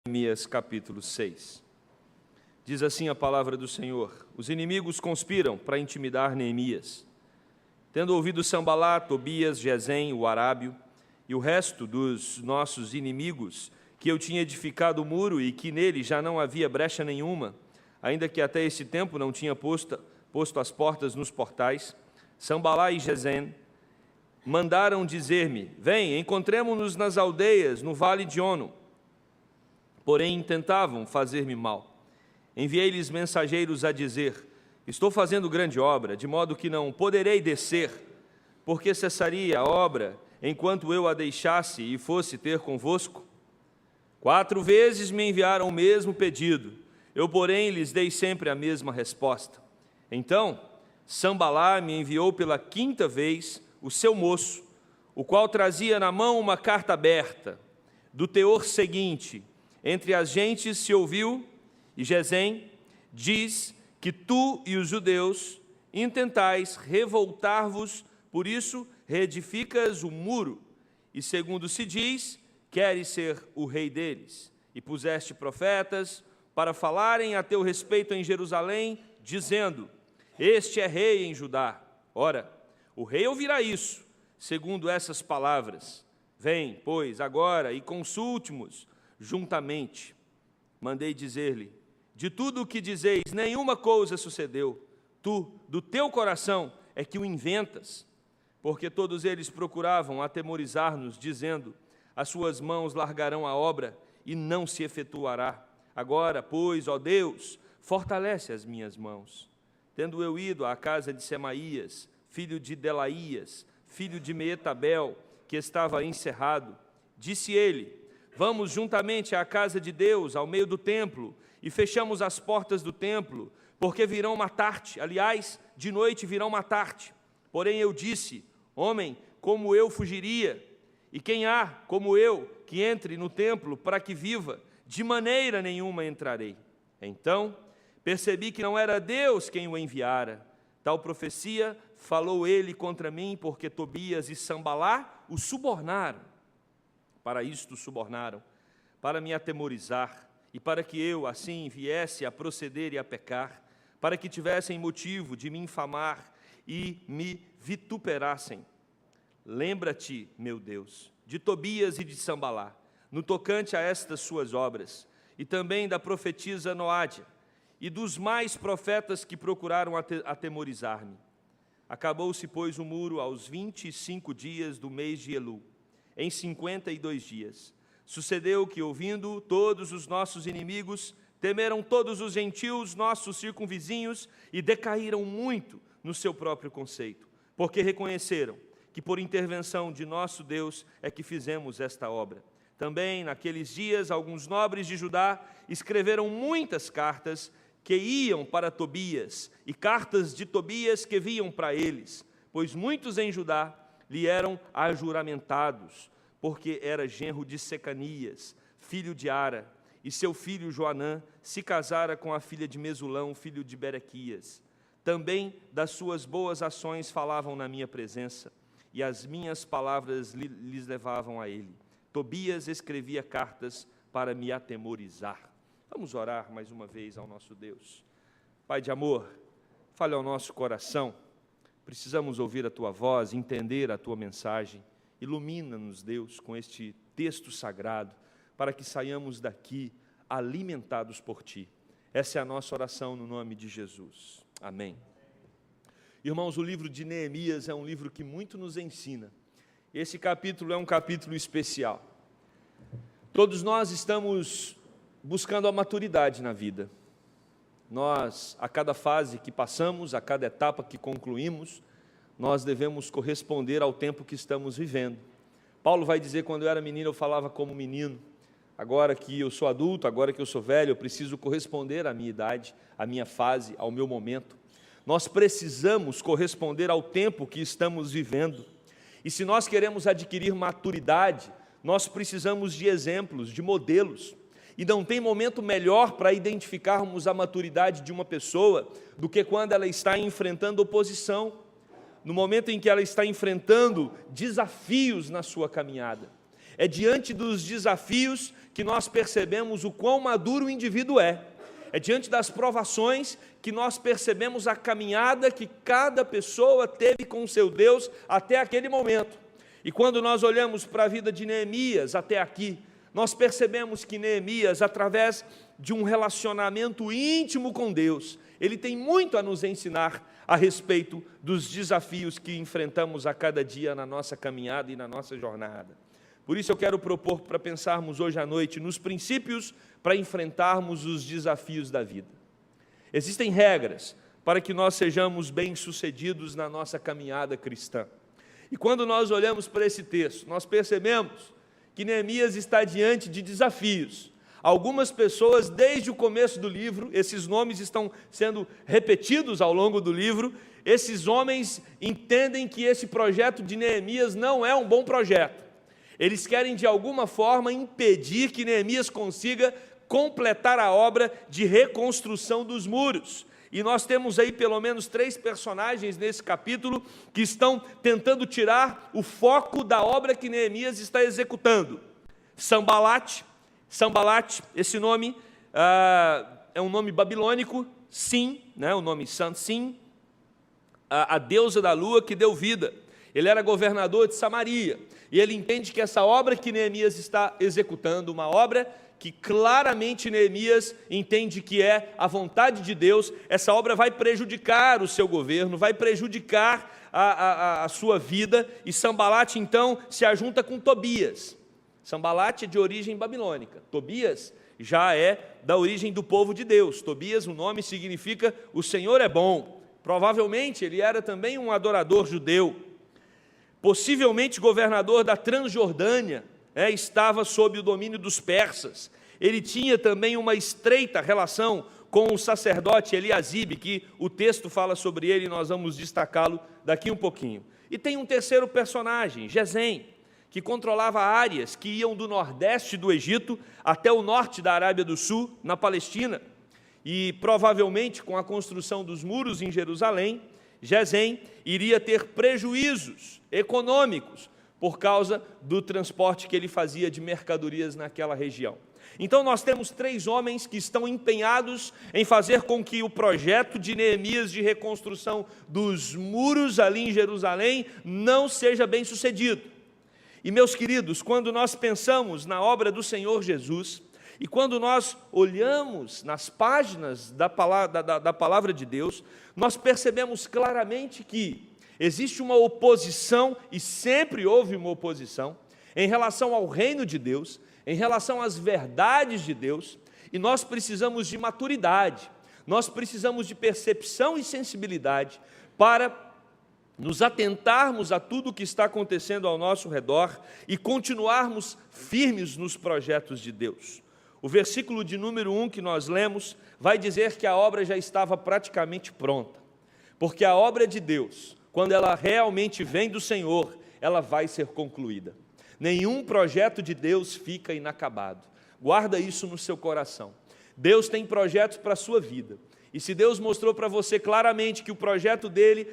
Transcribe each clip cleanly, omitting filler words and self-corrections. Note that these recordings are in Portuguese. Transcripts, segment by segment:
Neemias capítulo 6. Diz assim a palavra do Senhor: os inimigos conspiram para intimidar Neemias. Tendo ouvido Sambalá, Tobias, Gesem, o arábio, e o resto dos nossos inimigos, que eu tinha edificado o muro e que nele já não havia brecha nenhuma, ainda que até esse tempo não tinha posto as portas nos portais, Sambalá e Gesem mandaram dizer-me: vem, encontremo-nos nas aldeias, no vale de Ono. Porém, tentavam fazer-me mal. Enviei-lhes mensageiros a dizer: estou fazendo grande obra, de modo que não poderei descer, porque cessaria a obra enquanto eu a deixasse e fosse ter convosco. 4 vezes me enviaram o mesmo pedido, eu, porém, lhes dei sempre a mesma resposta. Então, Sambalá me enviou pela 5ª vez o seu moço, o qual trazia na mão uma carta aberta, do teor seguinte: entre as gentes se ouviu, e Gesem diz que tu e os judeus intentais revoltar-vos, por isso reedificas o muro, e segundo se diz, queres ser o rei deles. E puseste profetas para falarem a teu respeito em Jerusalém, dizendo: este é rei em Judá. Ora, o rei ouvirá isso, segundo essas palavras. Vem, pois, agora e consulte-nos juntamente. Mandei dizer-lhe: de tudo o que dizeis, nenhuma coisa sucedeu. Tu, do teu coração, é que o inventas. Porque todos eles procuravam atemorizar-nos, dizendo: as suas mãos largarão a obra e não se efetuará. Agora, pois, ó Deus, fortalece as minhas mãos. Tendo eu ido à casa de Semaías, filho de Delaías, filho de Meetabel, que estava encerrado, disse ele: vamos juntamente à casa de Deus, ao meio do templo, e fechamos as portas do templo, porque virão matar-te. Aliás, de noite virão matar-te. Porém eu disse: homem, como eu fugiria? E quem há, como eu, que entre no templo para que viva? De maneira nenhuma entrarei. Então percebi que não era Deus quem o enviara. Tal profecia falou ele contra mim, porque Tobias e Sambalá o subornaram. Para isto subornaram, para me atemorizar, e para que eu, assim, viesse a proceder e a pecar, para que tivessem motivo de me infamar e me vituperassem. Lembra-te, meu Deus, de Tobias e de Sambalá, no tocante a estas suas obras, e também da profetisa Noádia, e dos mais profetas que procuraram atemorizar-me. Acabou-se, pois, o muro aos 25 dias do mês de Elul, em 52 dias. Sucedeu que, ouvindo todos os nossos inimigos, temeram todos os gentios, nossos circunvizinhos, e decaíram muito no seu próprio conceito, porque reconheceram que por intervenção de nosso Deus é que fizemos esta obra. Também, naqueles dias, alguns nobres de Judá escreveram muitas cartas que iam para Tobias, e cartas de Tobias que vinham para eles, pois muitos em Judá lhe eram ajuramentados, porque era genro de Secanias, filho de Ara, e seu filho Joanã se casara com a filha de Mesulão, filho de Berequias. Também das suas boas ações falavam na minha presença, e as minhas palavras lhes levavam a ele. Tobias escrevia cartas para me atemorizar. Vamos orar mais uma vez ao nosso Deus. Pai de amor, fale ao nosso coração. Precisamos ouvir a Tua voz, entender a Tua mensagem. Ilumina-nos, Deus, com este texto sagrado, para que saiamos daqui alimentados por Ti. Essa é a nossa oração no nome de Jesus. Amém. Irmãos, o livro de Neemias é um livro que muito nos ensina. Esse capítulo é um capítulo especial. Todos nós estamos buscando a maturidade na vida. Nós, a cada fase que passamos, a cada etapa que concluímos, nós devemos corresponder ao tempo que estamos vivendo. Paulo vai dizer: quando eu era menino eu falava como menino, agora que eu sou adulto, agora que eu sou velho, eu preciso corresponder à minha idade, à minha fase, ao meu momento. Nós precisamos corresponder ao tempo que estamos vivendo. E se nós queremos adquirir maturidade, nós precisamos de exemplos, de modelos. E não tem momento melhor para identificarmos a maturidade de uma pessoa do que quando ela está enfrentando oposição, no momento em que ela está enfrentando desafios na sua caminhada. É diante dos desafios que nós percebemos o quão maduro o indivíduo é. É diante das provações que nós percebemos a caminhada que cada pessoa teve com o seu Deus até aquele momento. E quando nós olhamos para a vida de Neemias até aqui, nós percebemos que Neemias, através de um relacionamento íntimo com Deus, ele tem muito a nos ensinar a respeito dos desafios que enfrentamos a cada dia na nossa caminhada e na nossa jornada. Por isso eu quero propor para pensarmos hoje à noite nos princípios para enfrentarmos os desafios da vida. Existem regras para que nós sejamos bem-sucedidos na nossa caminhada cristã. E quando nós olhamos para esse texto, nós percebemos que Neemias está diante de desafios. Algumas pessoas, desde o começo do livro, esses nomes estão sendo repetidos ao longo do livro, esses homens entendem que esse projeto de Neemias não é um bom projeto. Eles querem, de alguma forma, impedir que Neemias consiga completar a obra de reconstrução dos muros. E nós temos aí pelo menos 3 personagens nesse capítulo que estão tentando tirar o foco da obra que Neemias está executando. Sanbalate, esse nome é um nome babilônico, Sim, né, o nome Sim, a deusa da lua que deu vida. Ele era governador de Samaria, e ele entende que essa obra que Neemias está executando, uma obra que claramente Neemias entende que é a vontade de Deus, essa obra vai prejudicar o seu governo, vai prejudicar a sua vida, e Sanbalate então se ajunta com Tobias. Sanbalate é de origem babilônica, Tobias já é da origem do povo de Deus. Tobias, o nome significa o Senhor é bom. Provavelmente ele era também um adorador judeu, possivelmente governador da Transjordânia, estava sob o domínio dos persas. Ele tinha também uma estreita relação com o sacerdote Eliasibe, que o texto fala sobre ele e nós vamos destacá-lo daqui um pouquinho. E tem um terceiro personagem, Gesem, que controlava áreas que iam do nordeste do Egito até o norte da Arábia do Sul, na Palestina. E provavelmente com a construção dos muros em Jerusalém, Gesem iria ter prejuízos econômicos por causa do transporte que ele fazia de mercadorias naquela região. Então nós temos 3 homens que estão empenhados em fazer com que o projeto de Neemias de reconstrução dos muros ali em Jerusalém não seja bem sucedido. E meus queridos, quando nós pensamos na obra do Senhor Jesus, e quando nós olhamos nas páginas da palavra de Deus, nós percebemos claramente que existe uma oposição, e sempre houve uma oposição, em relação ao reino de Deus, em relação às verdades de Deus, e nós precisamos de maturidade, nós precisamos de percepção e sensibilidade para nos atentarmos a tudo o que está acontecendo ao nosso redor e continuarmos firmes nos projetos de Deus. O versículo de número 1 que nós lemos vai dizer que a obra já estava praticamente pronta, porque a obra de Deus, quando ela realmente vem do Senhor, ela vai ser concluída. Nenhum projeto de Deus fica inacabado. Guarda isso no seu coração. Deus tem projetos para a sua vida. E se Deus mostrou para você claramente que o projeto dele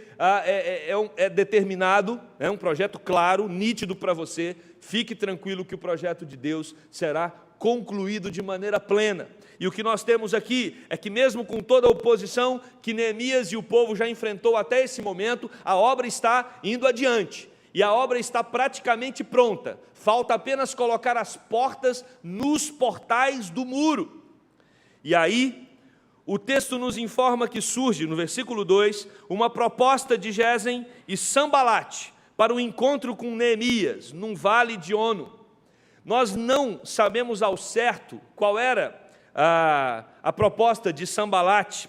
é determinado, é um projeto claro, nítido para você, fique tranquilo que o projeto de Deus será concluído de maneira plena. E o que nós temos aqui é que mesmo com toda a oposição que Neemias e o povo já enfrentou até esse momento, a obra está indo adiante. E a obra está praticamente pronta. Falta apenas colocar as portas nos portais do muro. E aí, o texto nos informa que surge, no versículo 2, uma proposta de Gesem e Sanbalate para o encontro com Neemias, num vale de Ono. Nós não sabemos ao certo qual era a proposta de Sanbalate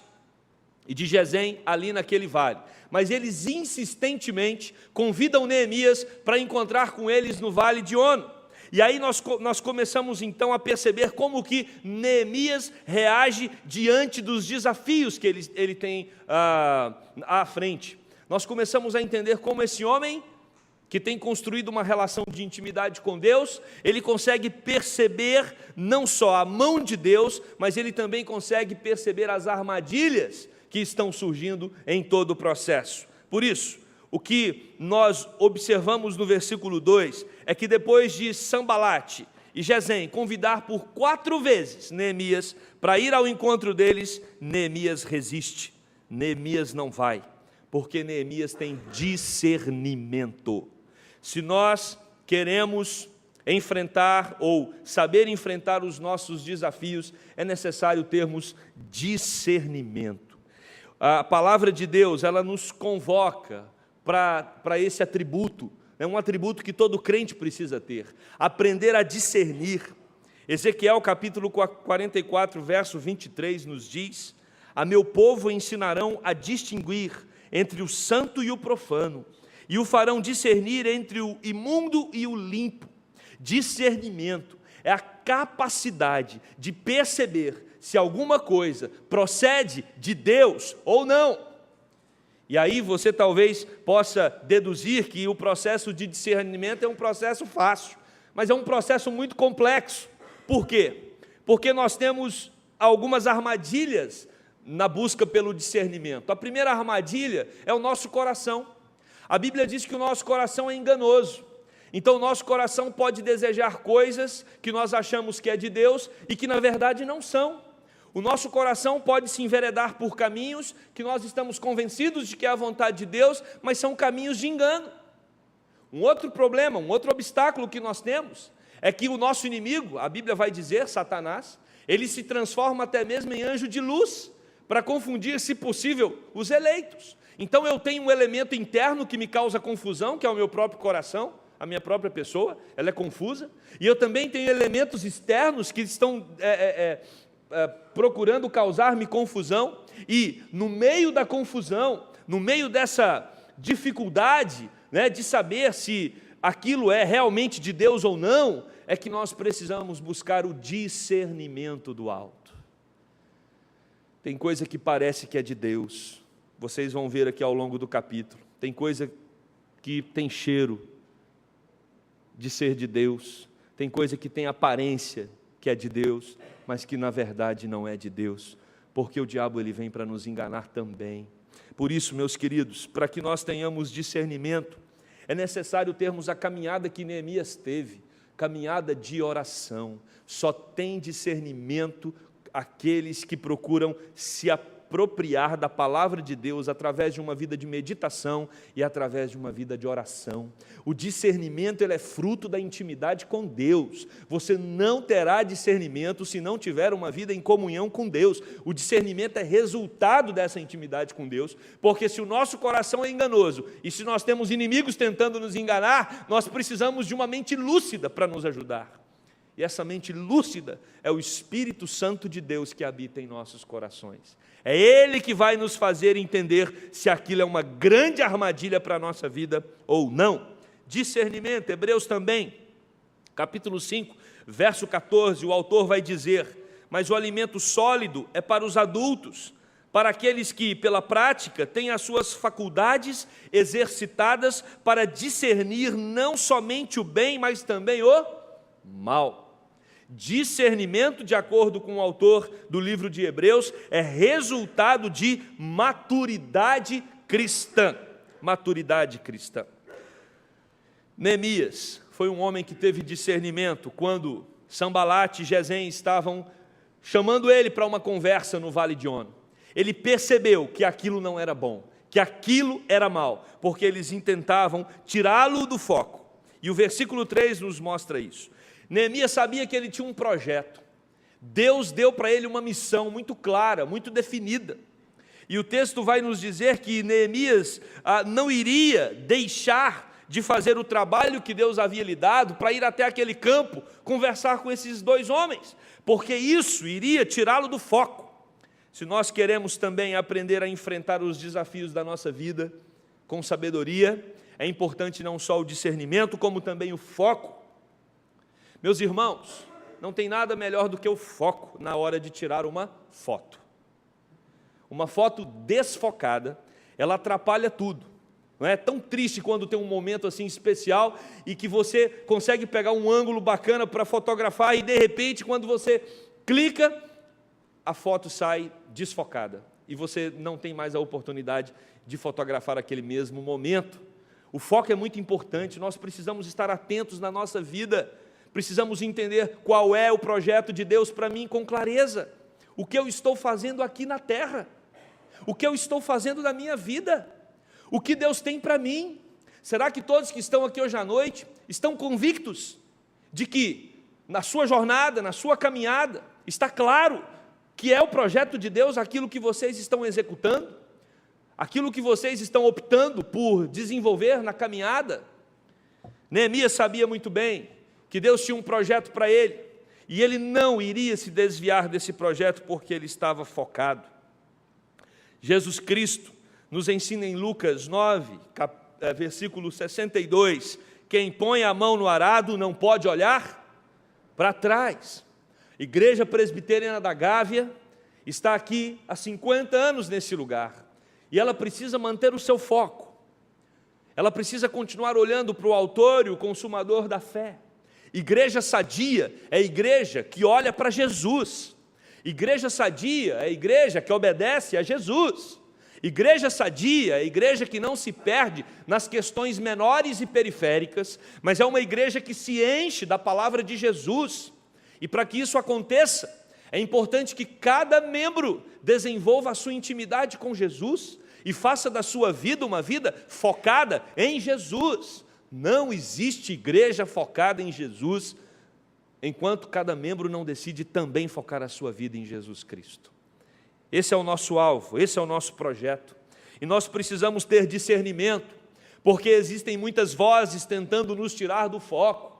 e de Gesem ali naquele vale, mas eles insistentemente convidam Neemias para encontrar com eles no vale de Ono. E aí nós começamos então a perceber como que Neemias reage diante dos desafios que ele tem à frente. Nós começamos a entender como esse homem, que tem construído uma relação de intimidade com Deus, ele consegue perceber não só a mão de Deus, mas ele também consegue perceber as armadilhas que estão surgindo em todo o processo. Por isso, o que nós observamos no versículo 2 é que depois de Sambalate e Gesem convidar por 4 vezes Neemias para ir ao encontro deles, Neemias resiste. Neemias não vai, porque Neemias tem discernimento. Se nós queremos enfrentar ou saber enfrentar os nossos desafios, é necessário termos discernimento. A palavra de Deus, ela nos convoca para esse atributo, é um atributo que todo crente precisa ter, aprender a discernir. Ezequiel capítulo 44, verso 23 nos diz: a meu povo ensinarão a distinguir entre o santo e o profano, e o farão discernir entre o imundo e o limpo. Discernimento é a capacidade de perceber se alguma coisa procede de Deus ou não. E aí você talvez possa deduzir que o processo de discernimento é um processo fácil, mas é um processo muito complexo. Por quê? Porque nós temos algumas armadilhas na busca pelo discernimento. A primeira armadilha é o nosso coração. A Bíblia diz que o nosso coração é enganoso. Então o nosso coração pode desejar coisas que nós achamos que é de Deus e que na verdade não são. O nosso coração pode se enveredar por caminhos que nós estamos convencidos de que é a vontade de Deus, mas são caminhos de engano. Um outro problema, um outro obstáculo que nós temos é que o nosso inimigo, a Bíblia vai dizer, Satanás, ele se transforma até mesmo em anjo de luz para confundir, se possível, os eleitos. Então eu tenho um elemento interno que me causa confusão, que é o meu próprio coração, a minha própria pessoa, ela é confusa, e eu também tenho elementos externos que estão procurando causar-me confusão, e no meio da confusão, no meio dessa dificuldade, de saber se aquilo é realmente de Deus ou não, é que nós precisamos buscar o discernimento do alto. Tem coisa que parece que é de Deus, vocês vão ver aqui ao longo do capítulo, tem coisa que tem cheiro de ser de Deus, tem coisa que tem aparência que é de Deus, mas que na verdade não é de Deus, porque o diabo ele vem para nos enganar também. Por isso, meus queridos, para que nós tenhamos discernimento, é necessário termos a caminhada que Neemias teve, caminhada de oração. Só tem discernimento aqueles que procuram se apropriar da palavra de Deus através de uma vida de meditação e através de uma vida de oração. O discernimento ele é fruto da intimidade com Deus. Você não terá discernimento se não tiver uma vida em comunhão com Deus. O discernimento é resultado dessa intimidade com Deus, porque se o nosso coração é enganoso e se nós temos inimigos tentando nos enganar, nós precisamos de uma mente lúcida para nos ajudar. E essa mente lúcida é o Espírito Santo de Deus que habita em nossos corações. É Ele que vai nos fazer entender se aquilo é uma grande armadilha para a nossa vida ou não. Discernimento, Hebreus também, capítulo 5, verso 14, o autor vai dizer: mas o alimento sólido é para os adultos, para aqueles que, pela prática, têm as suas faculdades exercitadas para discernir não somente o bem, mas também o mal. Discernimento, de acordo com o autor do livro de Hebreus, é resultado de maturidade cristã. Maturidade cristã. Neemias foi um homem que teve discernimento quando Sambalate e Gesem estavam chamando ele para uma conversa no Vale de Ono. Ele percebeu que aquilo não era bom, que aquilo era mal, porque eles intentavam tirá-lo do foco. E o versículo 3 nos mostra isso. Neemias sabia que ele tinha um projeto. Deus deu para ele uma missão muito clara, muito definida. E o texto vai nos dizer que Neemias não iria deixar de fazer o trabalho que Deus havia lhe dado para ir até aquele campo, conversar com esses 2 homens, porque isso iria tirá-lo do foco. Se nós queremos também aprender a enfrentar os desafios da nossa vida com sabedoria, é importante não só o discernimento, como também o foco. Meus irmãos, não tem nada melhor do que o foco na hora de tirar uma foto. Uma foto desfocada, ela atrapalha tudo. Não é tão triste quando tem um momento assim especial e que você consegue pegar um ângulo bacana para fotografar e de repente quando você clica, a foto sai desfocada. e você não tem mais a oportunidade de fotografar aquele mesmo momento. O foco é muito importante, nós precisamos estar atentos na nossa vida, precisamos entender qual é o projeto de Deus para mim com clareza. O que eu estou fazendo aqui na terra? O que eu estou fazendo na minha vida? O que Deus tem para mim? Será que todos que estão aqui hoje à noite estão convictos de que na sua jornada, na sua caminhada, está claro que é o projeto de Deus aquilo que vocês estão executando? Aquilo que vocês estão optando por desenvolver na caminhada? Neemias sabia muito bem que Deus tinha um projeto para ele, e ele não iria se desviar desse projeto porque ele estava focado. Jesus Cristo nos ensina em Lucas 9, versículo 62, quem põe a mão no arado não pode olhar para trás. Igreja Presbiteriana da Gávea está aqui há 50 anos nesse lugar, e ela precisa manter o seu foco, ela precisa continuar olhando para o autor e o consumador da fé. Igreja sadia é igreja que olha para Jesus. Igreja sadia é igreja que obedece a Jesus. Igreja sadia é igreja que não se perde nas questões menores e periféricas, mas é uma igreja que se enche da palavra de Jesus. E para que isso aconteça, é importante que cada membro desenvolva a sua intimidade com Jesus e faça da sua vida uma vida focada em Jesus. Não existe igreja focada em Jesus enquanto cada membro não decide também focar a sua vida em Jesus Cristo. Esse é o nosso alvo, esse é o nosso projeto. E nós precisamos ter discernimento, porque existem muitas vozes tentando nos tirar do foco.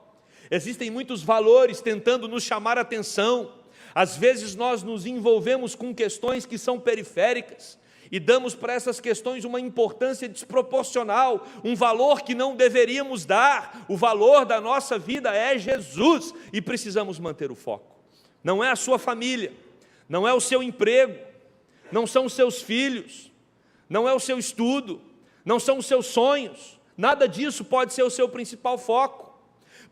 Existem muitos valores tentando nos chamar a atenção. Às vezes nós nos envolvemos com questões que são periféricas e damos para essas questões uma importância desproporcional, um valor que não deveríamos dar. O valor da nossa vida é Jesus e precisamos manter o foco. Não é a sua família, não é o seu emprego, não são os seus filhos, não é o seu estudo, não são os seus sonhos, nada disso pode ser o seu principal foco,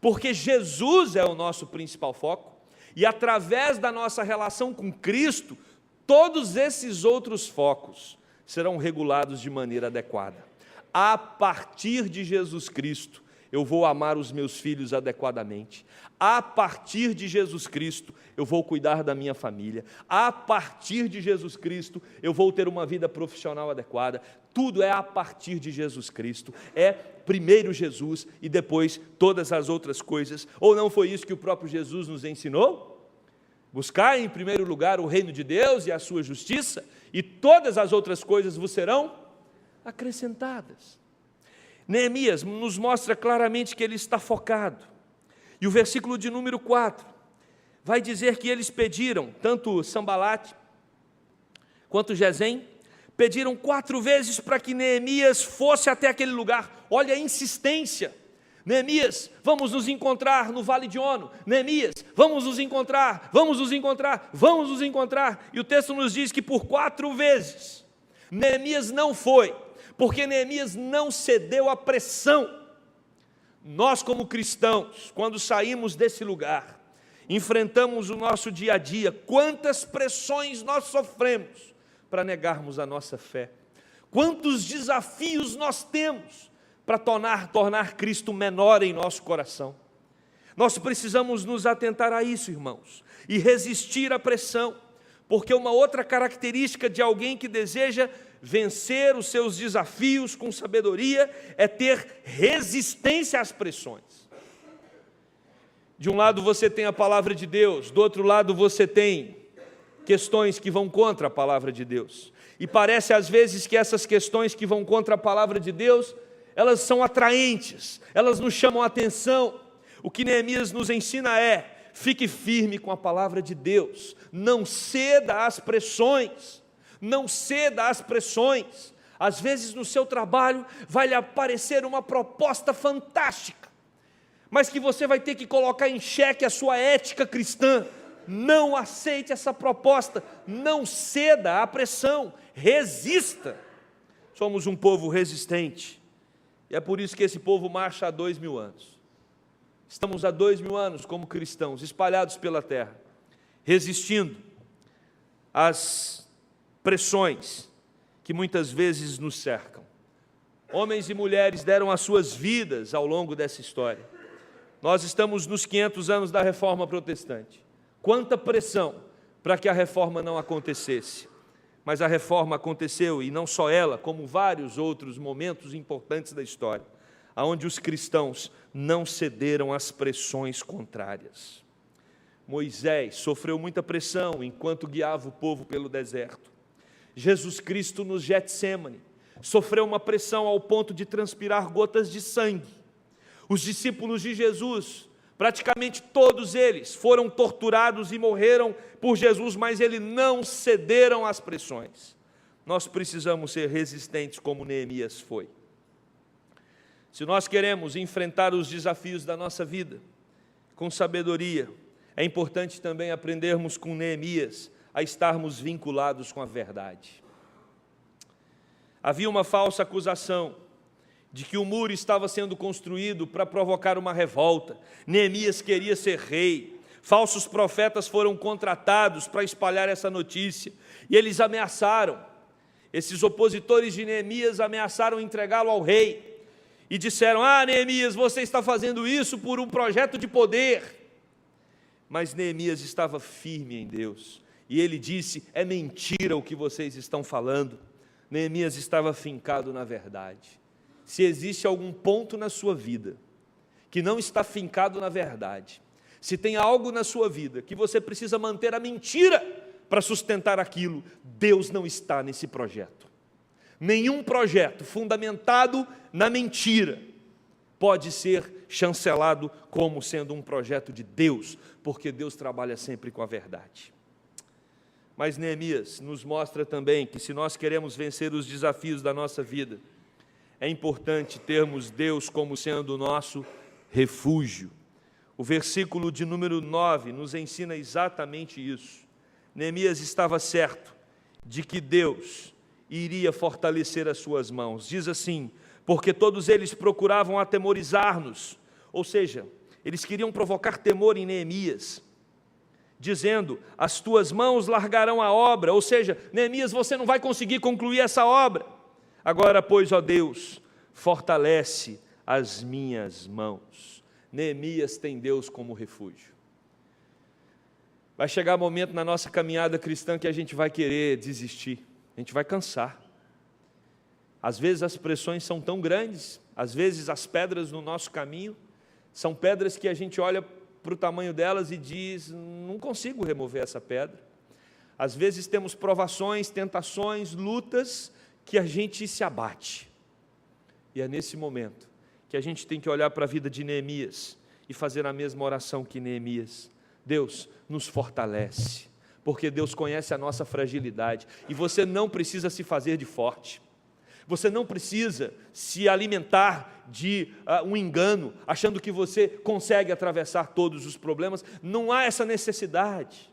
porque Jesus é o nosso principal foco, e através da nossa relação com Cristo, todos esses outros focos serão regulados de maneira adequada. A partir de Jesus Cristo, eu vou amar os meus filhos adequadamente. A partir de Jesus Cristo, eu vou cuidar da minha família. A partir de Jesus Cristo, eu vou ter uma vida profissional adequada. Tudo é a partir de Jesus Cristo. É primeiro Jesus e depois todas as outras coisas. Ou não foi isso que o próprio Jesus nos ensinou? Buscar em primeiro lugar o reino de Deus e a sua justiça, e todas as outras coisas vos serão acrescentadas. Neemias nos mostra claramente que ele está focado. E o versículo de número 4 vai dizer que eles pediram, tanto Sambalate quanto Gesem, pediram 4 vezes para que Neemias fosse até aquele lugar. Olha a insistência. Neemias, vamos nos encontrar no Vale de Ono. Neemias, vamos nos encontrar, vamos nos encontrar, vamos nos encontrar. E o texto nos diz que por 4 vezes Neemias não foi, porque Neemias não cedeu à pressão. Nós, como cristãos, quando saímos desse lugar, enfrentamos o nosso dia a dia, quantas pressões nós sofremos para negarmos a nossa fé, quantos desafios nós temos para tornar Cristo menor em nosso coração. Nós precisamos nos atentar a isso, irmãos, e resistir à pressão, porque uma outra característica de alguém que deseja vencer os seus desafios com sabedoria é ter resistência às pressões. De um lado você tem a palavra de Deus, do outro lado você tem questões que vão contra a palavra de Deus. E parece às vezes que essas questões que vão contra a palavra de Deus, elas são atraentes, elas nos chamam a atenção. O que Neemias nos ensina é: fique firme com a palavra de Deus, não ceda às pressões, não ceda às pressões. Às vezes no seu trabalho vai lhe aparecer uma proposta fantástica, mas que você vai ter que colocar em xeque a sua ética cristã. Não aceite essa proposta, não ceda à pressão, resista. Somos um povo resistente, e é por isso que esse povo marcha há 2000 anos. Estamos há 2000 anos como cristãos, espalhados pela terra, resistindo às pressões que muitas vezes nos cercam. Homens e mulheres deram as suas vidas ao longo dessa história. Nós estamos nos 500 anos da Reforma Protestante. Quanta pressão para que a reforma não acontecesse. Mas a reforma aconteceu, e não só ela, como vários outros momentos importantes da história, onde os cristãos não cederam às pressões contrárias. Moisés sofreu muita pressão enquanto guiava o povo pelo deserto. Jesus Cristo no Getsêmani sofreu uma pressão ao ponto de transpirar gotas de sangue. Os discípulos de Jesus, praticamente todos eles, foram torturados e morreram por Jesus, mas eles não cederam às pressões. Nós precisamos ser resistentes como Neemias foi. Se nós queremos enfrentar os desafios da nossa vida com sabedoria, é importante também aprendermos com Neemias a estarmos vinculados com a verdade. Havia uma falsa acusação de que o muro estava sendo construído para provocar uma revolta. Neemias queria ser rei. Falsos profetas foram contratados para espalhar essa notícia. E eles ameaçaram. Esses opositores de Neemias ameaçaram entregá-lo ao rei. E disseram: Neemias, você está fazendo isso por um projeto de poder. Mas Neemias estava firme em Deus. E ele disse: é mentira o que vocês estão falando. Neemias estava fincado na verdade. Se existe algum ponto na sua vida que não está fincado na verdade, se tem algo na sua vida que você precisa manter a mentira para sustentar aquilo, Deus não está nesse projeto. Nenhum projeto fundamentado na mentira pode ser chancelado como sendo um projeto de Deus, porque Deus trabalha sempre com a verdade. Mas Neemias nos mostra também que se nós queremos vencer os desafios da nossa vida, é importante termos Deus como sendo o nosso refúgio. O versículo de número 9 nos ensina exatamente isso. Neemias estava certo de que Deus iria fortalecer as suas mãos. Diz assim: porque todos eles procuravam atemorizar-nos, ou seja, eles queriam provocar temor em Neemias, dizendo: as tuas mãos largarão a obra, ou seja, Neemias, você não vai conseguir concluir essa obra. Agora, pois, ó Deus, fortalece as minhas mãos. Neemias tem Deus como refúgio. Vai chegar um momento na nossa caminhada cristã que a gente vai querer desistir, a gente vai cansar. Às vezes as pressões são tão grandes, às vezes as pedras no nosso caminho são pedras que a gente olha para o tamanho delas e diz: não consigo remover essa pedra. Às vezes temos provações, tentações, lutas que a gente se abate. E é nesse momento que a gente tem que olhar para a vida de Neemias e fazer a mesma oração que Neemias. Deus, nos fortalece, porque Deus conhece a nossa fragilidade, e você não precisa se fazer de forte. Você não precisa se alimentar de um engano, achando que você consegue atravessar todos os problemas. Não há essa necessidade.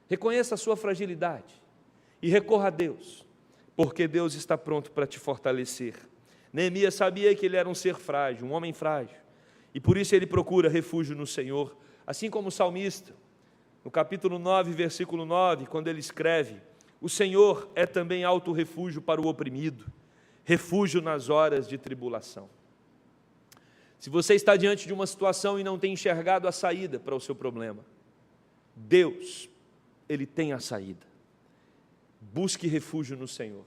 Reconheça a sua fragilidade e recorra a Deus, porque Deus está pronto para te fortalecer. Neemias sabia que ele era um ser frágil, um homem frágil, e por isso ele procura refúgio no Senhor, assim como o salmista, no capítulo 9, versículo 9, quando ele escreve: o Senhor é também alto refúgio para o oprimido, refúgio nas horas de tribulação. Se você está diante de uma situação e não tem enxergado a saída para o seu problema, Deus, Ele tem a saída. Busque refúgio no Senhor.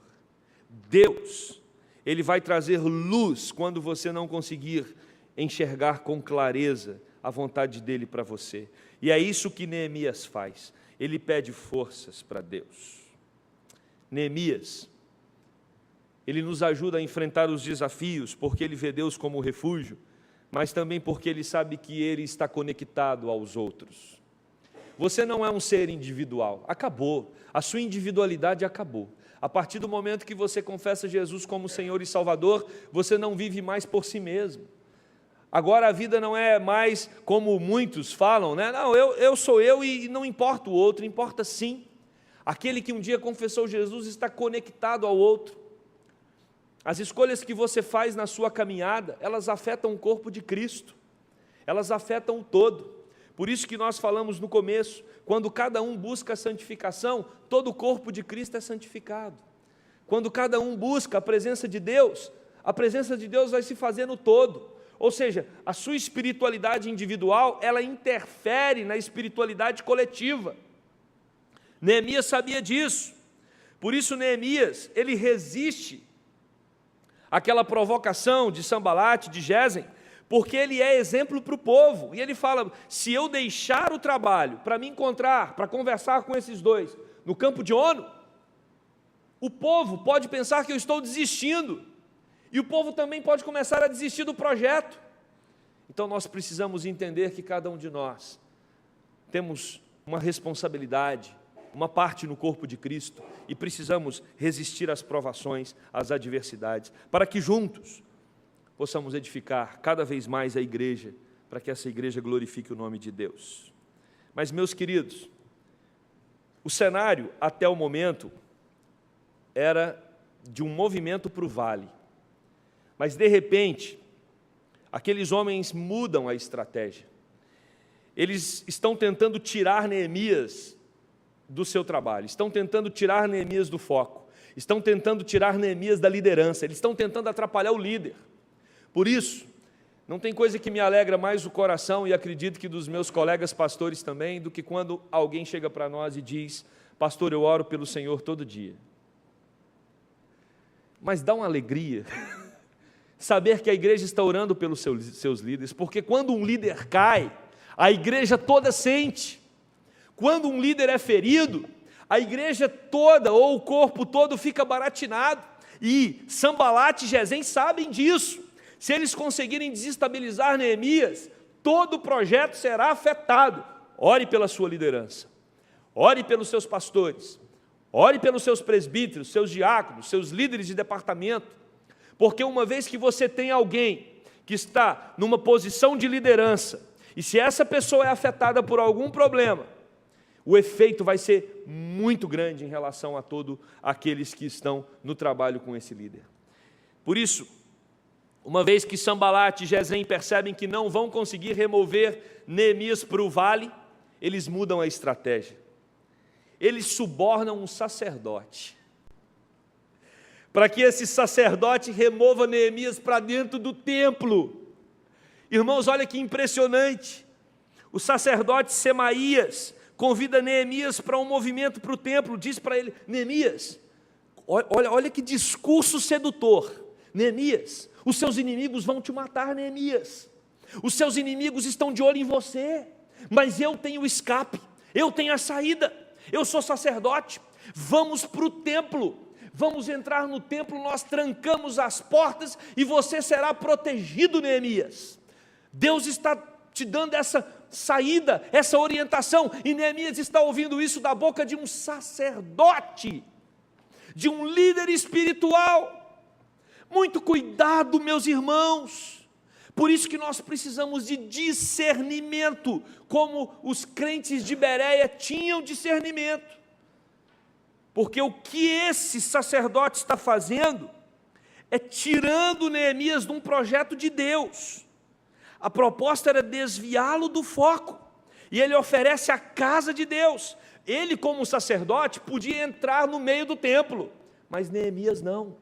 Deus, Ele vai trazer luz quando você não conseguir enxergar com clareza a vontade dEle para você. E é isso que Neemias faz. Ele pede forças para Deus. Neemias, ele nos ajuda a enfrentar os desafios, porque ele vê Deus como refúgio, mas também porque ele sabe que ele está conectado aos outros. Você não é um ser individual, acabou, a sua individualidade acabou. A partir do momento que você confessa Jesus como Senhor e Salvador, você não vive mais por si mesmo. Agora a vida não é mais como muitos falam, né? Não, eu sou eu e não importa o outro, importa sim. Aquele que um dia confessou Jesus está conectado ao outro. As escolhas que você faz na sua caminhada, elas afetam o corpo de Cristo, elas afetam o todo. Por isso que nós falamos no começo, quando cada um busca a santificação, todo o corpo de Cristo é santificado. Quando cada um busca a presença de Deus vai se fazer no todo. Ou seja, a sua espiritualidade individual, ela interfere na espiritualidade coletiva. Neemias sabia disso. Por isso Neemias, ele resiste àquela provocação de Sambalate, de Gesem, porque ele é exemplo para o povo. E ele fala, se eu deixar o trabalho para me encontrar, para conversar com esses dois no campo de ONU, o povo pode pensar que eu estou desistindo. E o povo também pode começar a desistir do projeto. Então nós precisamos entender que cada um de nós temos uma responsabilidade, uma parte no corpo de Cristo, e precisamos resistir às provações, às adversidades, para que juntos possamos edificar cada vez mais a igreja, para que essa igreja glorifique o nome de Deus. Mas, meus queridos, o cenário até o momento era de um movimento para o vale. Mas, de repente, aqueles homens mudam a estratégia. Eles estão tentando tirar Neemias do seu trabalho, estão tentando tirar Neemias do foco, estão tentando tirar Neemias da liderança, eles estão tentando atrapalhar o líder. Por isso, não tem coisa que me alegra mais o coração, e acredito que dos meus colegas pastores também, do que quando alguém chega para nós e diz, pastor, eu oro pelo Senhor todo dia. Mas dá uma alegria saber que a igreja está orando pelos seus líderes, porque quando um líder cai, a igreja toda sente. Quando um líder é ferido, a igreja toda, ou o corpo todo, fica baratinado. E Sambalate e Gesem sabem disso. Se eles conseguirem desestabilizar Neemias, todo o projeto será afetado. Ore pela sua liderança, ore pelos seus pastores, ore pelos seus presbíteros, seus diáconos, seus líderes de departamento, porque uma vez que você tem alguém que está numa posição de liderança, e se essa pessoa é afetada por algum problema, o efeito vai ser muito grande em relação a todos aqueles que estão no trabalho com esse líder. Por isso, uma vez que Sambalate e Gesem percebem que não vão conseguir remover Neemias para o vale, eles mudam a estratégia. Eles subornam um sacerdote, para que esse sacerdote remova Neemias para dentro do templo. Irmãos, olha que impressionante. O sacerdote Semaías convida Neemias para um movimento para o templo, diz para ele, Neemias, olha que discurso sedutor. Neemias, os seus inimigos vão te matar, Neemias. Os seus inimigos estão de olho em você, mas eu tenho o escape, eu tenho a saída, eu sou sacerdote, vamos para o templo. Vamos entrar no templo, nós trancamos as portas e você será protegido, Neemias. Deus está te dando essa saída, essa orientação, e Neemias está ouvindo isso da boca de um sacerdote, de um líder espiritual. Muito cuidado, meus irmãos. Por isso que nós precisamos de discernimento, como os crentes de Bereia tinham discernimento. Porque o que esse sacerdote está fazendo é tirando Neemias de um projeto de Deus. A proposta era desviá-lo do foco, e ele oferece a casa de Deus. Ele, como sacerdote, podia entrar no meio do templo, mas Neemias não,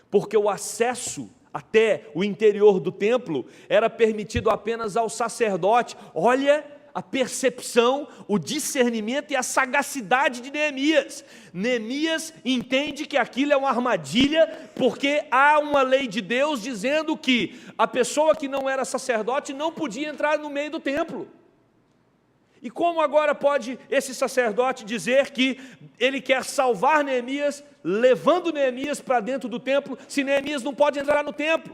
porque o acesso até o interior do templo era permitido apenas ao sacerdote. Olha a percepção, o discernimento e a sagacidade de Neemias. Neemias entende que aquilo é uma armadilha, porque há uma lei de Deus dizendo que a pessoa que não era sacerdote não podia entrar no meio do templo. E como agora pode esse sacerdote dizer que ele quer salvar Neemias, levando Neemias para dentro do templo, se Neemias não pode entrar no templo?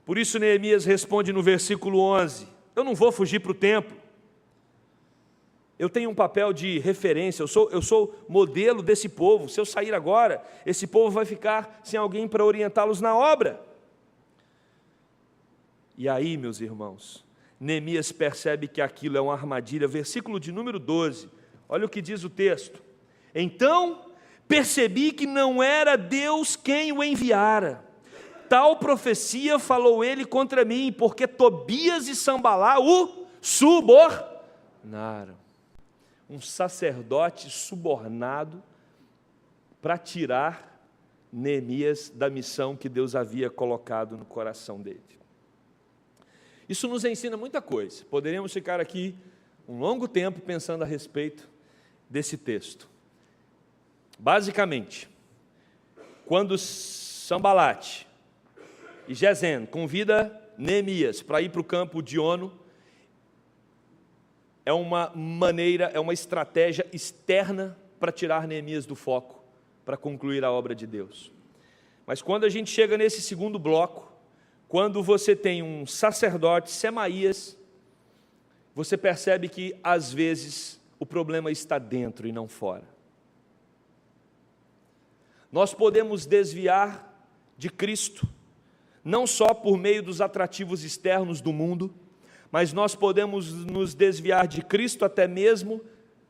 Por isso Neemias responde no versículo 11, eu não vou fugir para o templo, eu tenho um papel de referência, eu sou modelo desse povo, se eu sair agora, esse povo vai ficar sem alguém para orientá-los na obra. E aí, meus irmãos, Neemias percebe que aquilo é uma armadilha, versículo de número 12, olha o que diz o texto, então percebi que não era Deus quem o enviara, tal profecia falou ele contra mim, porque Tobias e Sambalá o subornaram. Um sacerdote subornado para tirar Neemias da missão que Deus havia colocado no coração dele. Isso nos ensina muita coisa. Poderíamos ficar aqui um longo tempo pensando a respeito desse texto. Basicamente, quando Sambalate e Gesem convida Neemias para ir para o campo de Ono, é uma maneira, é uma estratégia externa para tirar Neemias do foco, para concluir a obra de Deus. Mas quando a gente chega nesse segundo bloco, quando você tem um sacerdote, Semaías, você percebe que às vezes o problema está dentro e não fora. Nós podemos desviar de Cristo, não só por meio dos atrativos externos do mundo, mas nós podemos nos desviar de Cristo até mesmo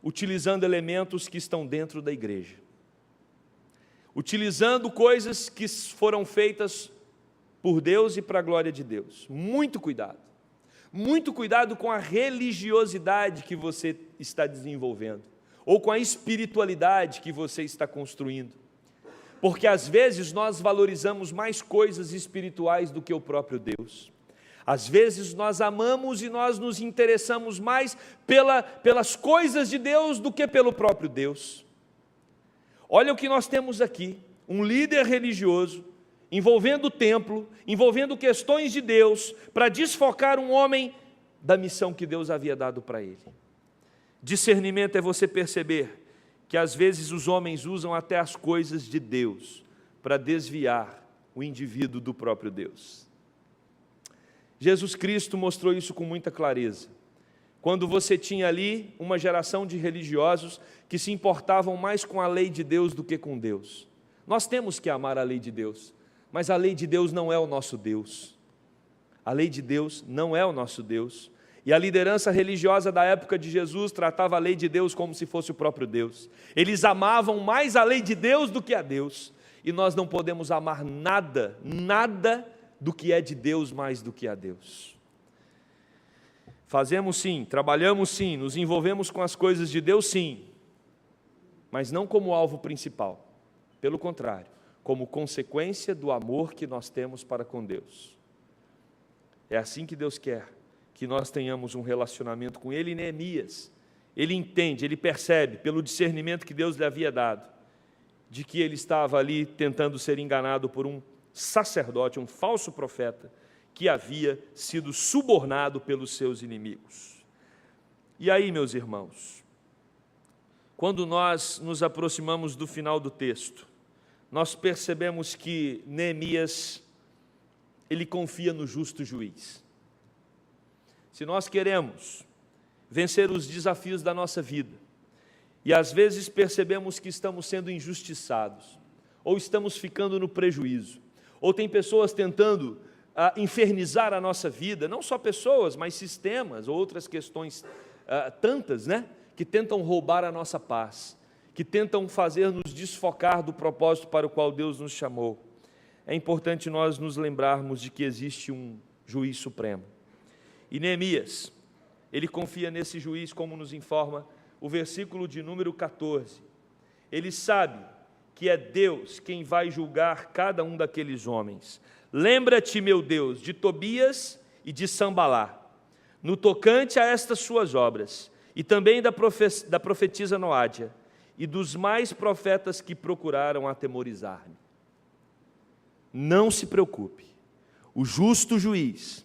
utilizando elementos que estão dentro da igreja. Utilizando coisas que foram feitas por Deus e para a glória de Deus. Muito cuidado. Muito cuidado com a religiosidade que você está desenvolvendo, ou com a espiritualidade que você está construindo. Porque às vezes nós valorizamos mais coisas espirituais do que o próprio Deus. Às vezes nós amamos e nós nos interessamos mais pelas coisas de Deus do que pelo próprio Deus. Olha o que nós temos aqui, um líder religioso, envolvendo o templo, envolvendo questões de Deus, para desfocar um homem da missão que Deus havia dado para ele. Discernimento é você perceber que às vezes os homens usam até as coisas de Deus para desviar o indivíduo do próprio Deus. Jesus Cristo mostrou isso com muita clareza. Quando você tinha ali uma geração de religiosos que se importavam mais com a lei de Deus do que com Deus. Nós temos que amar a lei de Deus, mas a lei de Deus não é o nosso Deus. A lei de Deus não é o nosso Deus. E a liderança religiosa da época de Jesus tratava a lei de Deus como se fosse o próprio Deus. Eles amavam mais a lei de Deus do que a Deus. E nós não podemos amar nada do que é de Deus mais do que a Deus. Fazemos sim, trabalhamos sim, nos envolvemos com as coisas de Deus sim, mas não como alvo principal. Pelo contrário, como consequência do amor que nós temos para com Deus. É assim que Deus quer que nós tenhamos um relacionamento com Ele. E Neemias, ele entende, ele percebe, pelo discernimento que Deus lhe havia dado, de que ele estava ali tentando ser enganado por um sacerdote, um falso profeta, que havia sido subornado pelos seus inimigos. E aí, meus irmãos, quando nós nos aproximamos do final do texto, nós percebemos que Neemias, ele confia no justo juiz. Se nós queremos vencer os desafios da nossa vida, e às vezes percebemos que estamos sendo injustiçados, ou estamos ficando no prejuízo, ou tem pessoas tentando infernizar a nossa vida, não só pessoas, mas sistemas, outras questões tantas, que tentam roubar a nossa paz, que tentam fazer-nos desfocar do propósito para o qual Deus nos chamou. É importante nós nos lembrarmos de que existe um juiz supremo. E Neemias, ele confia nesse juiz, como nos informa o versículo de número 14. Ele sabe que é Deus quem vai julgar cada um daqueles homens. Lembra-te, meu Deus, de Tobias e de Sambalá, no tocante a estas suas obras, e também da profetisa Noádia, e dos mais profetas que procuraram atemorizar-me. Não se preocupe, o justo juiz,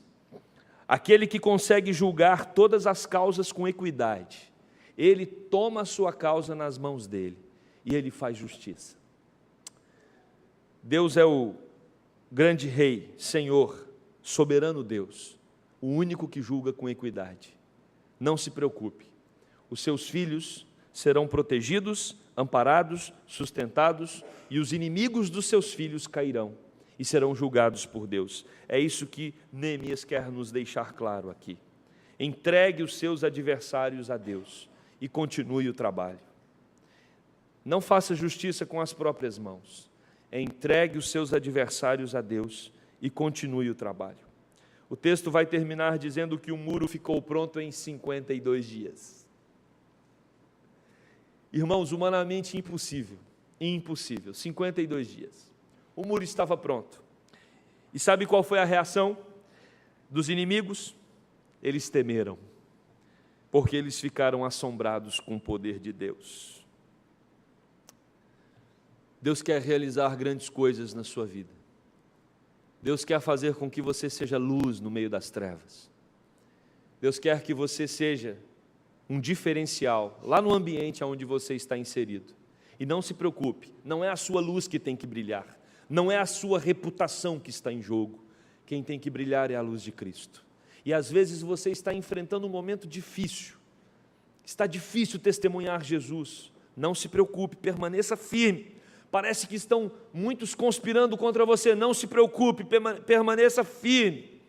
aquele que consegue julgar todas as causas com equidade, ele toma a sua causa nas mãos dele, e ele faz justiça. Deus é o grande Rei, Senhor, soberano Deus, o único que julga com equidade. Não se preocupe, os seus filhos serão protegidos, amparados, sustentados, e os inimigos dos seus filhos cairão e serão julgados por Deus. É isso que Neemias quer nos deixar claro aqui. Entregue os seus adversários a Deus e continue o trabalho. Não faça justiça com as próprias mãos. Entregue os seus adversários a Deus e continue o trabalho. O texto vai terminar dizendo que o muro ficou pronto em 52 dias. Irmãos, humanamente impossível, 52 dias. O muro estava pronto. E sabe qual foi a reação dos inimigos? Eles temeram, porque eles ficaram assombrados com o poder de Deus. Deus quer realizar grandes coisas na sua vida. Deus quer fazer com que você seja luz no meio das trevas. Deus quer que você seja um diferencial lá no ambiente onde você está inserido. E não se preocupe, não é a sua luz que tem que brilhar, não é a sua reputação que está em jogo. Quem tem que brilhar é a luz de Cristo. E às vezes você está enfrentando um momento difícil, está difícil testemunhar Jesus. Não se preocupe, permaneça firme. Parece que estão muitos conspirando contra você. Não se preocupe, permaneça firme,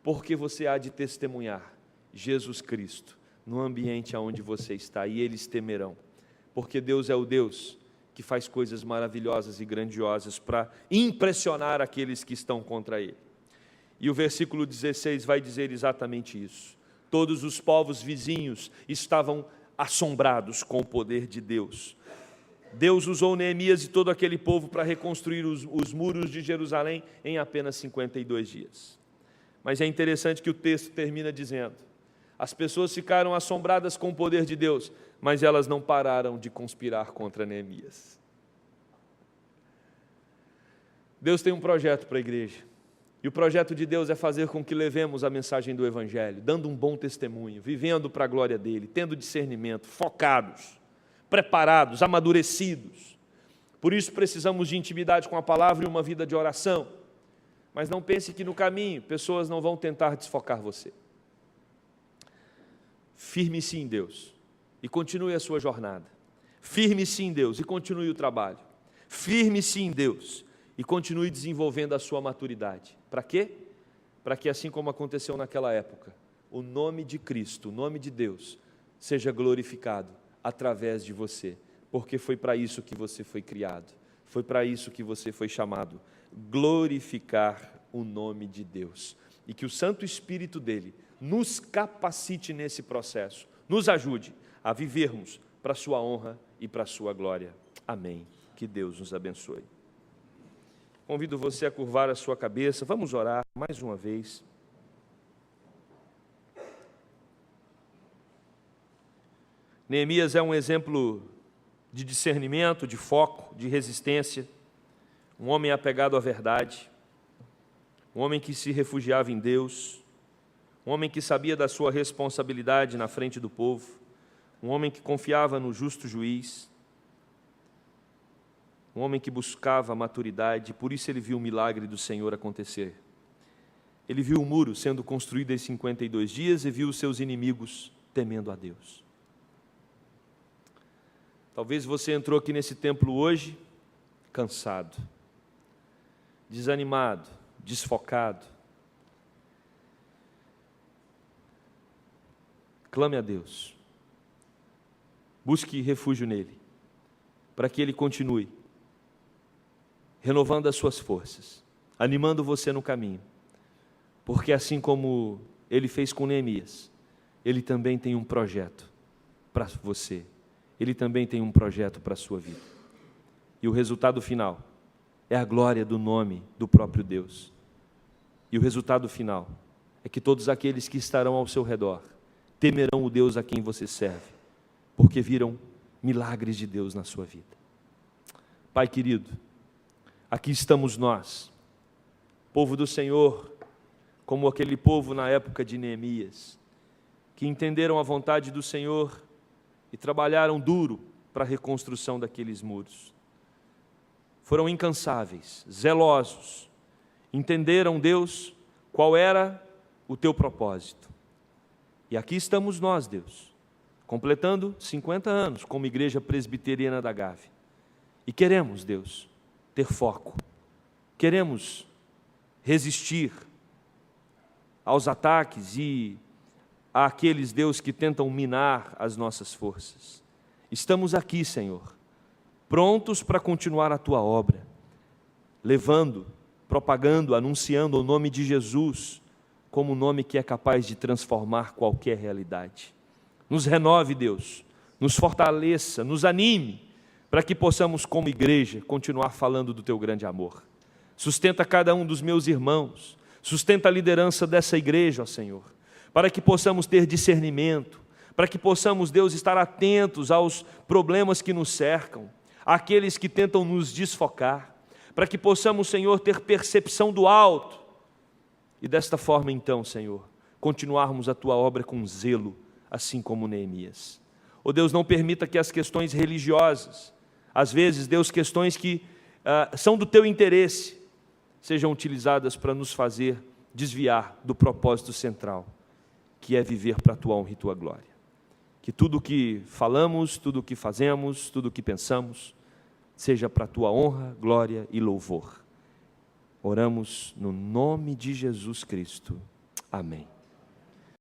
porque você há de testemunhar Jesus Cristo no ambiente onde você está, e eles temerão, porque Deus é o Deus que faz coisas maravilhosas e grandiosas para impressionar aqueles que estão contra Ele. E o versículo 16 vai dizer exatamente isso. Todos os povos vizinhos estavam assombrados com o poder de Deus. Deus usou Neemias e todo aquele povo para reconstruir os muros de Jerusalém em apenas 52 dias. Mas é interessante que o texto termina dizendo: as pessoas ficaram assombradas com o poder de Deus, mas elas não pararam de conspirar contra Neemias. Deus tem um projeto para a igreja, e o projeto de Deus é fazer com que levemos a mensagem do Evangelho, dando um bom testemunho, vivendo para a glória dEle, tendo discernimento, focados, preparados, amadurecidos. Por isso precisamos de intimidade com a palavra e uma vida de oração. Mas não pense que no caminho pessoas não vão tentar desfocar você. Firme-se em Deus e continue a sua jornada. Firme-se em Deus e continue o trabalho. Firme-se em Deus e continue desenvolvendo a sua maturidade. Para quê? Para que, assim como aconteceu naquela época, o nome de Cristo, o nome de Deus, seja glorificado através de você, porque foi para isso que você foi criado, foi para isso que você foi chamado, glorificar o nome de Deus, e que o Santo Espírito dele nos capacite nesse processo, nos ajude a vivermos para a sua honra e para a sua glória. Amém. Que Deus nos abençoe. Convido você a curvar a sua cabeça, vamos orar mais uma vez. Neemias é um exemplo de discernimento, de foco, de resistência, um homem apegado à verdade, um homem que se refugiava em Deus, um homem que sabia da sua responsabilidade na frente do povo, um homem que confiava no justo juiz, um homem que buscava a maturidade, por isso ele viu o milagre do Senhor acontecer. Ele viu o muro sendo construído em 52 dias e viu os seus inimigos temendo a Deus. Talvez você entrou aqui nesse templo hoje cansado, desanimado, desfocado. Clame a Deus. Busque refúgio nele, para que ele continue renovando as suas forças, animando você no caminho. Porque assim como ele fez com Neemias, ele também tem um projeto para você. Ele também tem um projeto para a sua vida. E o resultado final é a glória do nome do próprio Deus. E o resultado final é que todos aqueles que estarão ao seu redor temerão o Deus a quem você serve, porque viram milagres de Deus na sua vida. Pai querido, aqui estamos nós, povo do Senhor, como aquele povo na época de Neemias, que entenderam a vontade do Senhor e trabalharam duro para a reconstrução daqueles muros. Foram incansáveis, zelosos, entenderam, Deus, qual era o teu propósito. E aqui estamos nós, Deus, completando 50 anos como Igreja Presbiteriana da Gávea. E queremos, Deus, ter foco, queremos resistir aos ataques e àqueles, Deus, que tentam minar as nossas forças. Estamos aqui, Senhor, prontos para continuar a Tua obra, levando propagando, anunciando o nome de Jesus como um nome que é capaz de transformar qualquer realidade. Nos renove, Deus, nos fortaleça, nos anime, para que possamos, como igreja, continuar falando do Teu grande amor. Sustenta cada um dos meus irmãos, sustenta a liderança dessa igreja, ó Senhor, para que possamos ter discernimento, para que possamos, Deus, estar atentos aos problemas que nos cercam, àqueles que tentam nos desfocar, para que possamos, Senhor, ter percepção do alto, e desta forma, então, Senhor, continuarmos a Tua obra com zelo, assim como Neemias. Ó Deus, não permita que as questões religiosas, às vezes, Deus, questões que são do Teu interesse, sejam utilizadas para nos fazer desviar do propósito central, que é viver para a Tua honra e Tua glória. Que tudo o que falamos, tudo o que fazemos, tudo o que pensamos, seja para a Tua honra, glória e louvor. Oramos no nome de Jesus Cristo. Amém.